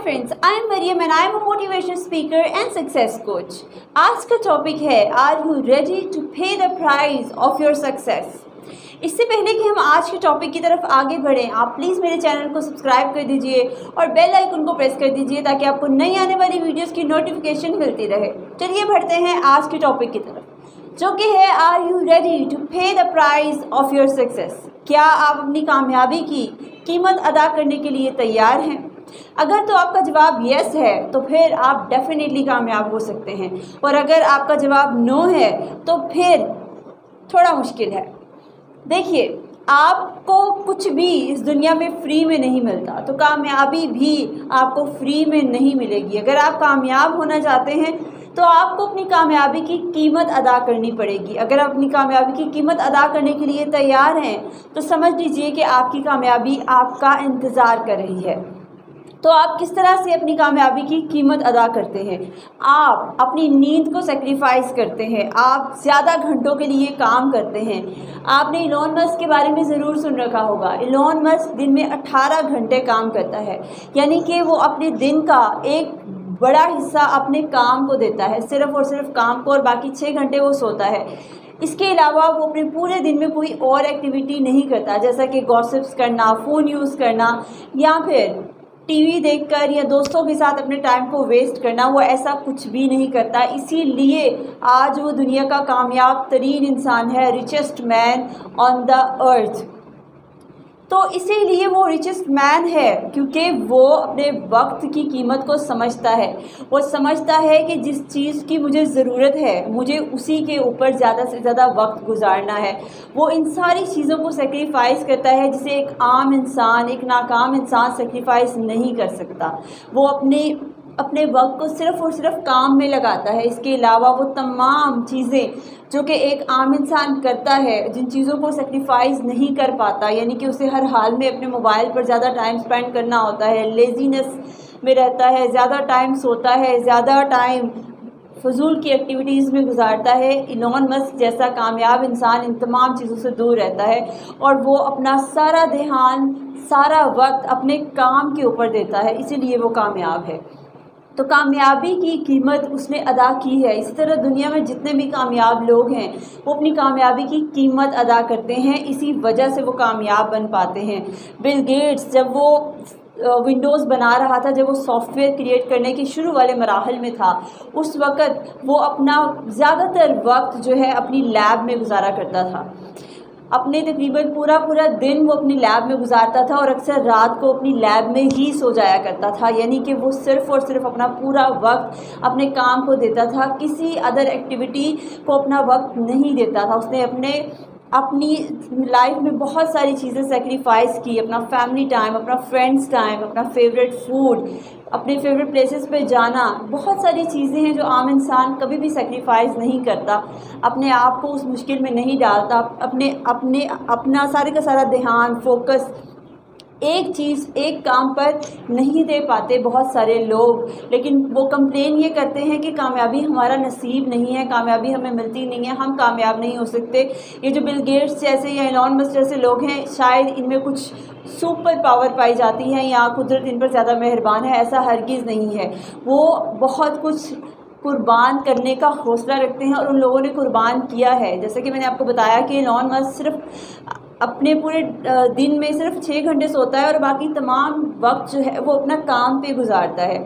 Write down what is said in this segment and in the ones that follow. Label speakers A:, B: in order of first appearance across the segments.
A: Friends, I am Maryam and I am a motivational speaker and success coach. आज का topic है, are you ready to pay the price of your success. इससे पहले कि हम आज के टॉपिक की तरफ आगे बढ़ें, आप प्लीज़ मेरे चैनल को सब्सक्राइब कर दीजिए और बेल आइकन को प्रेस कर दीजिए ताकि आपको नई आने वाली वीडियोस की नोटिफिकेशन मिलती रहे। चलिए बढ़ते हैं आज के टॉपिक की तरफ, जो कि है are you ready to pay the price of your success. क्या आप अपनी कामयाबी की कीमत अदा करने के लिए तैयार हैं? अगर तो आपका जवाब यस है तो फिर आप डेफिनेटली कामयाब हो सकते हैं, और अगर आपका जवाब नो है तो फिर थोड़ा मुश्किल है। देखिए, आपको कुछ भी इस दुनिया में फ्री में नहीं मिलता, तो कामयाबी भी आपको फ्री में नहीं मिलेगी। अगर आप कामयाब होना चाहते हैं तो आपको अपनी कामयाबी की कीमत अदा करनी पड़ेगी। अगर आप अपनी कामयाबी की कीमत अदा करने के लिए तैयार हैं तो समझ लीजिए कि आपकी कामयाबी आपका इंतज़ार कर रही है। तो आप किस तरह से अपनी कामयाबी की कीमत अदा करते हैं? आप अपनी नींद को सेक्रीफाइस करते हैं, आप ज़्यादा घंटों के लिए काम करते हैं। आपने इलॉन मस्क के बारे में ज़रूर सुन रखा होगा। इलॉन मस्क दिन में 18 घंटे काम करता है, यानी कि वो अपने दिन का एक बड़ा हिस्सा अपने काम को देता है, सिर्फ़ और सिर्फ काम को, और बाकी 6 घंटे वो सोता है। इसके अलावा वो अपने पूरे दिन में कोई और एक्टिविटी नहीं करता, जैसा कि गॉसिप्स करना, फ़ोन यूज़ करना, या फिर टीवी देखकर या दोस्तों के साथ अपने टाइम को वेस्ट करना। वो ऐसा कुछ भी नहीं करता। इसीलिए आज वो दुनिया का कामयाब तरीन इंसान है, richest man on the earth. तो इसीलिए वो रिचेस्ट मैन है क्योंकि वो अपने वक्त की कीमत को समझता है। वो समझता है कि जिस चीज़ की मुझे ज़रूरत है मुझे उसी के ऊपर ज़्यादा से ज़्यादा वक्त गुजारना है। वो इन सारी चीज़ों को सेक्रीफाइस करता है जिसे एक आम इंसान, एक नाकाम इंसान सेक्रीफाइस नहीं कर सकता। वो अपने वक्त को सिर्फ़ और सिर्फ काम में लगाता है। इसके अलावा वो तमाम चीज़ें जो कि एक आम इंसान करता है, जिन चीज़ों को सेक्रीफाइस नहीं कर पाता, यानी कि उसे हर हाल में अपने मोबाइल पर ज़्यादा टाइम स्पेंड करना होता है, लेज़ीनेस में रहता है, ज़्यादा टाइम सोता है, ज़्यादा टाइम फजूल की एक्टिविटीज़ में गुजारता है। इलॉन मस्क जैसा कामयाब इंसान इन तमाम चीज़ों से दूर रहता है और वो अपना सारा ध्यान, सारा वक्त अपने काम के ऊपर देता है, इसीलिए वो कामयाब है। तो कामयाबी की कीमत उसने अदा की है। इसी तरह दुनिया में जितने भी कामयाब लोग हैं वो अपनी कामयाबी की कीमत अदा करते हैं, इसी वजह से वो कामयाब बन पाते हैं। बिल गेट्स जब वो विंडोज़ बना रहा था, जब वो सॉफ्टवेयर क्रिएट करने के शुरू वाले मराहल में था, उस वक़्त वो अपना ज़्यादातर वक्त जो है अपनी लैब में गुजारा करता था। अपने तकरीबन पूरा दिन वो अपनी लैब में गुजारता था और अक्सर रात को अपनी लैब में ही सो जाया करता था, यानी कि वो सिर्फ़ और सिर्फ अपना पूरा वक्त अपने काम को देता था, किसी अदर एक्टिविटी को अपना वक्त नहीं देता था। उसने अपनी लाइफ में बहुत सारी चीज़ें सेक्रीफाइस की, अपना फैमिली टाइम, अपना फ्रेंड्स टाइम, अपना फेवरेट फूड, अपने फेवरेट प्लेसेस पे जाना, बहुत सारी चीज़ें हैं जो आम इंसान कभी भी सेक्रीफाइस नहीं करता, अपने आप को उस मुश्किल में नहीं डालता, अपना सारे का सारा ध्यान, फोकस एक चीज़, एक काम पर नहीं दे पाते बहुत सारे लोग। लेकिन वो कंप्लेन ये करते हैं कि कामयाबी हमारा नसीब नहीं है, कामयाबी हमें मिलती नहीं है, हम कामयाब नहीं हो सकते। ये जो बिल गेट्स जैसे या इलॉन मस्क जैसे लोग हैं, शायद इनमें कुछ सुपर पावर पाई जाती है या कुदरत इन पर ज़्यादा मेहरबान है, ऐसा हरगिज़ नहीं है। वो बहुत कुछ कुर्बान करने का हौसला रखते हैं और उन लोगों ने कुर्बान किया है। जैसे कि मैंने आपको बताया कि इलॉन मस्क सिर्फ अपने पूरे दिन में सिर्फ 6 घंटे सोता है और बाकी तमाम वक्त जो है वो अपना काम पे गुजारता है।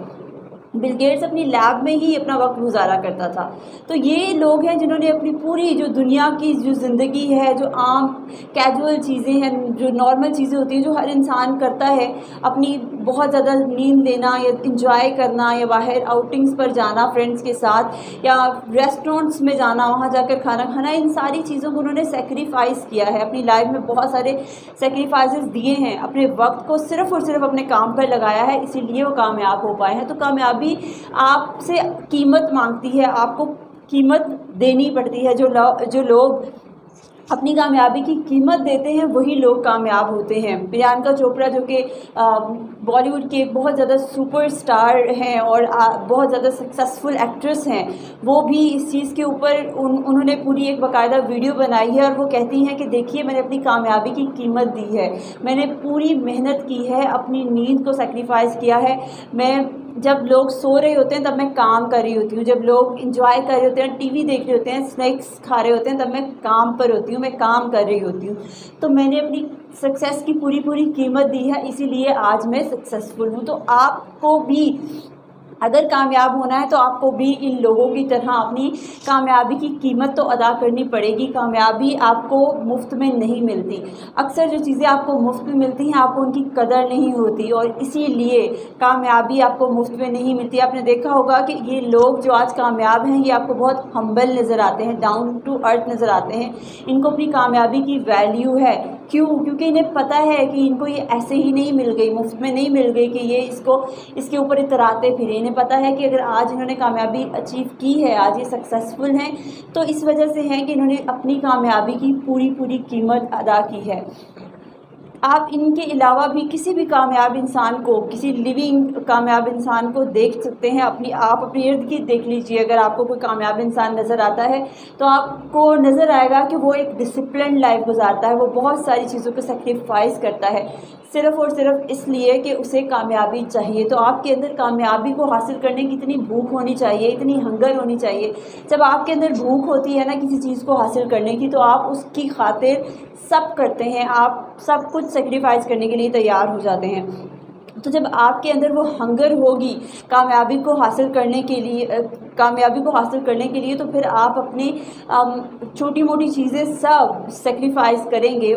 A: बिल गेट्स अपनी लैब में ही अपना वक्त गुजारा करता था। तो ये लोग हैं जिन्होंने अपनी पूरी जो दुनिया की जो ज़िंदगी है, जो आम कैजुअल चीज़ें हैं, जो नॉर्मल चीज़ें होती हैं जो हर इंसान करता है, अपनी बहुत ज़्यादा नींद लेना या इंजॉय करना या बाहर आउटिंग्स पर जाना फ्रेंड्स के साथ या रेस्टोरेंट्स में जाना, वहाँ जाकर खाना खाना, इन सारी चीज़ों को उन्होंने सेक्रीफाइस किया है। अपनी लाइफ में बहुत सारे सेक्रीफाइसेस दिए हैं, अपने वक्त को सिर्फ़ और सिर्फ अपने काम पर लगाया है, इसीलिए वो कामयाब हो पाए हैं। तो कामयाबी आपसे कीमत मांगती है, आपको कीमत देनी पड़ती है। जो लोग अपनी कामयाबी की कीमत देते हैं वही लोग कामयाब होते हैं। प्रियंका चोपड़ा जो कि बॉलीवुड की एक बहुत ज़्यादा सुपरस्टार हैं और बहुत ज़्यादा सक्सेसफुल एक्ट्रेस हैं, वो भी इस चीज़ के ऊपर उन्होंने पूरी एक बाकायदा वीडियो बनाई है और वो कहती हैं कि देखिए मैंने अपनी कामयाबी की कीमत दी है, मैंने पूरी मेहनत की है, अपनी नींद को सेक्रीफाइस किया है। मैं जब लोग सो रहे होते हैं तब मैं काम कर रही होती हूँ, जब लोग इंजॉय कर रहे होते हैं, टीवी देख रहे होते हैं, स्नैक्स खा रहे होते हैं, तब मैं काम पर होती हूँ, मैं काम कर रही होती हूँ। तो मैंने अपनी सक्सेस की पूरी पूरी कीमत दी है, इसीलिए आज मैं सक्सेसफुल हूँ। तो आपको भी अगर कामयाब होना है तो आपको भी इन लोगों की तरह अपनी कामयाबी की कीमत तो अदा करनी पड़ेगी। कामयाबी आपको मुफ्त में नहीं मिलती। अक्सर जो चीज़ें आपको मुफ्त में मिलती हैं आपको उनकी कदर नहीं होती और इसीलिए कामयाबी आपको मुफ्त में नहीं मिलती। आपने देखा होगा कि ये लोग जो आज कामयाब हैं ये आपको बहुत हम्बल नज़र आते हैं, डाउन टू अर्थ नज़र आते हैं। इनको अपनी कामयाबी की वैल्यू है। क्यों? क्योंकि इन्हें पता है कि इनको ये ऐसे ही नहीं मिल गई, मुफ्त में नहीं मिल गई कि ये इसके ऊपर इतराते फिरे। इन्हें पता है कि अगर आज इन्होंने कामयाबी अचीव की है, आज ये सक्सेसफुल हैं, तो इस वजह से है कि इन्होंने अपनी कामयाबी की पूरी पूरी कीमत अदा की है। आप इनके अलावा भी किसी भी कामयाब इंसान को, किसी लिविंग कामयाब इंसान को देख सकते हैं। आप अपने इर्द गिर्द देख लीजिए, अगर आपको कोई कामयाब इंसान नज़र आता है तो आपको नज़र आएगा कि वो एक डिसिप्लिन लाइफ गुजारता है, वो बहुत सारी चीज़ों को सेक्रीफाइस करता है सिर्फ़ और सिर्फ इसलिए कि उसे कामयाबी चाहिए। तो आपके अंदर कामयाबी को हासिल करने की इतनी भूख होनी चाहिए, इतनी हंगर होनी चाहिए। जब आपके अंदर भूख होती है ना किसी चीज़ को हासिल करने की, तो आप उसकी खातिर सब करते हैं, आप सब कुछ सेक्रीफाइस करने के लिए तैयार हो जाते हैं। तो जब आपके अंदर वो हंगर होगी कामयाबी को हासिल करने के लिए तो फिर आप अपनी छोटी मोटी चीज़ें सब सेक्रीफाइस करेंगे।